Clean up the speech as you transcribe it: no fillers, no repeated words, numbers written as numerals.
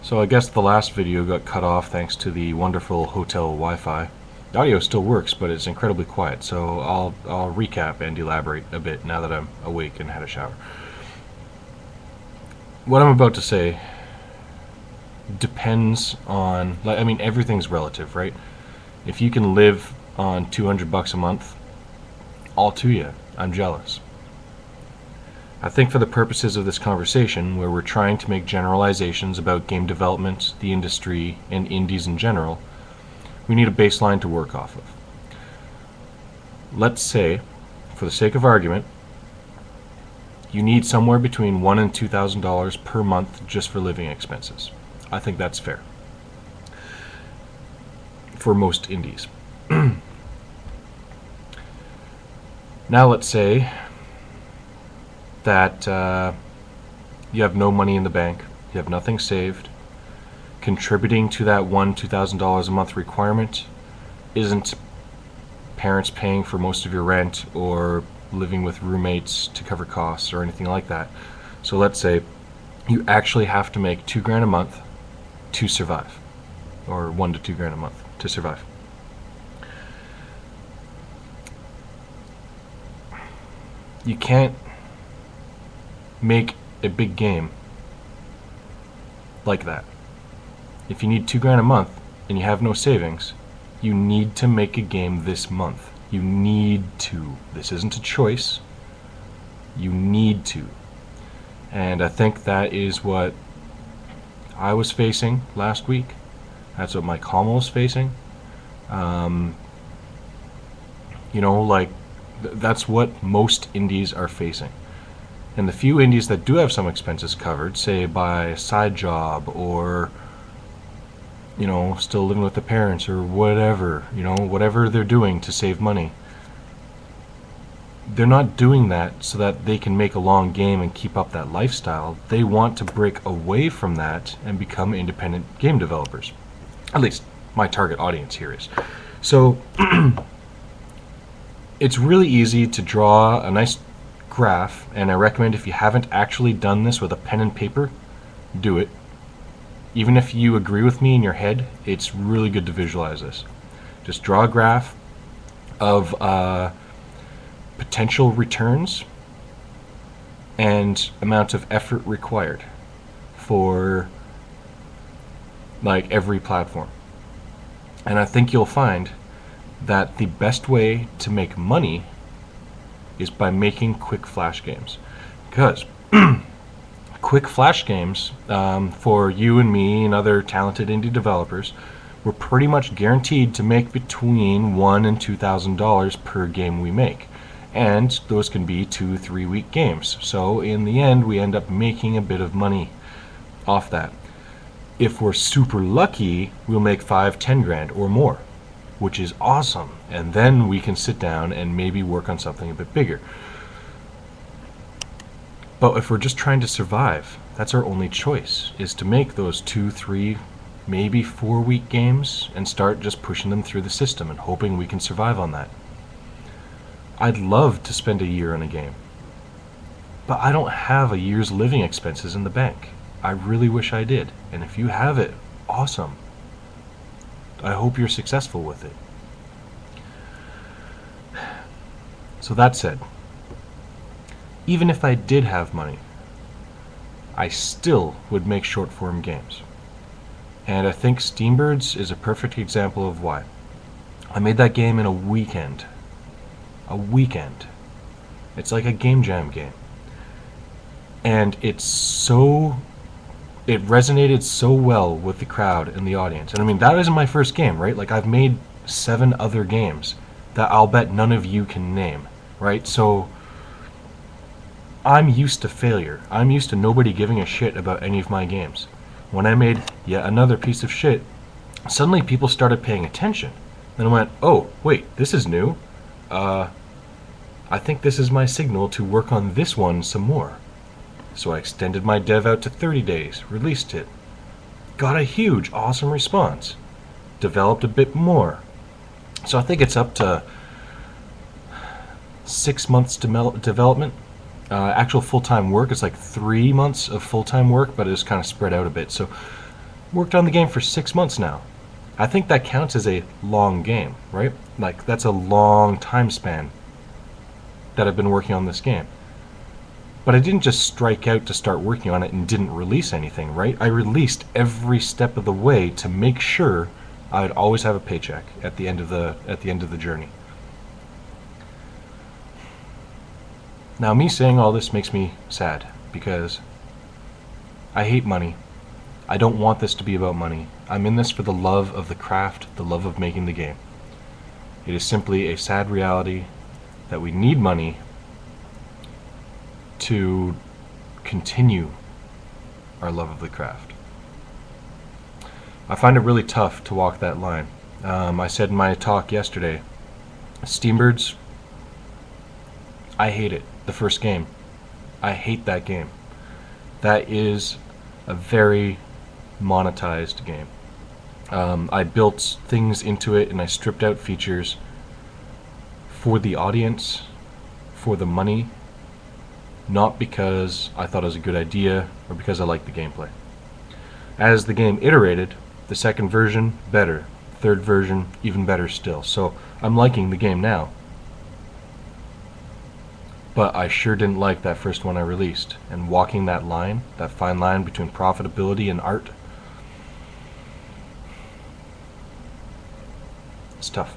So I guess the last video got cut off thanks to the wonderful hotel Wi-Fi. The audio still works, but it's incredibly quiet, so I'll recap and elaborate a bit now that I'm awake and had a shower. What I'm about to say depends on, I mean, everything's relative, right? If you can live on $200 a month, all to you. I'm jealous. I think for the purposes of this conversation, where we're trying to make generalizations about game development, the industry, and indies in general, we need a baseline to work off of. Let's say, for the sake of argument, you need somewhere between $1,000 and $2,000 per month just for living expenses. I think that's fair for most indies. Now let's say that you have no money in the bank, you have nothing saved. Contributing to that $1,000-$2,000 a month requirement isn't parents paying for most of your rent or living with roommates to cover costs or anything like that. So let's say you actually have to make $2,000 a month to survive, or $1,000 to $2,000 a month to survive. You can't make a big game like that. If you need $2,000 a month and you have no savings, you need to make a game this month. You need to. This isn't a choice. You need to. And I think that is what I was facing last week. That's what my Kama was facing. That's what most indies are facing. And the few indies that do have some expenses covered, say by a side job or, still living with the parents or whatever, whatever they're doing to save money, they're not doing that so that they can make a long game and keep up that lifestyle. They want to break away from that and become independent game developers. At least my target audience here is. So it's really easy to draw a nice graph, and I recommend, if you haven't actually done this with a pen and paper, do it. Even if you agree with me in your head, it's really good to visualize this. Just draw a graph of potential returns and amount of effort required for every platform. And I think you'll find that the best way to make money is by making quick flash games. Because quick flash games, for you and me and other talented indie developers, we're pretty much guaranteed to make between $1,000 and $2,000 per game we make. And those can be 2-3 week games. So in the end, we end up making a bit of money off that. If we're super lucky, we'll make $5-10 or more, which is awesome. And then we can sit down and maybe work on something a bit bigger. But if we're just trying to survive, that's our only choice, is to make those 2-3, maybe 4 week games and start just pushing them through the system and hoping we can survive on that. I'd love to spend a year on a game, but I don't have a year's living expenses in the bank. I really wish I did. And if you have it, awesome. I hope you're successful with it. So that said, even if I did have money, I still would make short form games. And I think Steambirds is a perfect example of why. I made that game in a weekend. A weekend. It's like a game jam game. And it resonated so well with the crowd and the audience. And I mean, that isn't my first game, right? I've made 7 other games that I'll bet none of you can name, right? So I'm used to failure. I'm used to nobody giving a shit about any of my games. When I made yet another piece of shit, suddenly people started paying attention. Then I went, oh, wait, this is new. I think this is my signal to work on this one some more. So I extended my dev out to 30 days, released it. Got a huge, awesome response. Developed a bit more. So I think it's up to 6 months development. Actual full-time work is 3 months of full-time work, but it's kind of spread out a bit. So worked on the game for 6 months now. I think that counts as a long game, right? Like, that's a long time span that I've been working on this game. But I didn't just strike out to start working on it and didn't release anything, right? I released every step of the way to make sure I'd always have a paycheck at the end of the journey. Now, me saying all this makes me sad because I hate money. I don't want this to be about money. I'm in this for the love of the craft, the love of making the game. It is simply a sad reality that we need money to continue our love of the craft. I find it really tough to walk that line. I said in my talk yesterday, Steambirds, I hate it. The first game. I hate that game. That is a very monetized game. I built things into it and I stripped out features for the audience, for the money, not because I thought it was a good idea or because I liked the gameplay. As the game iterated, the second version, better. Third version, even better still. So I'm liking the game now. But I sure didn't like that first one I released. And walking that line, that fine line between profitability and art, it's tough.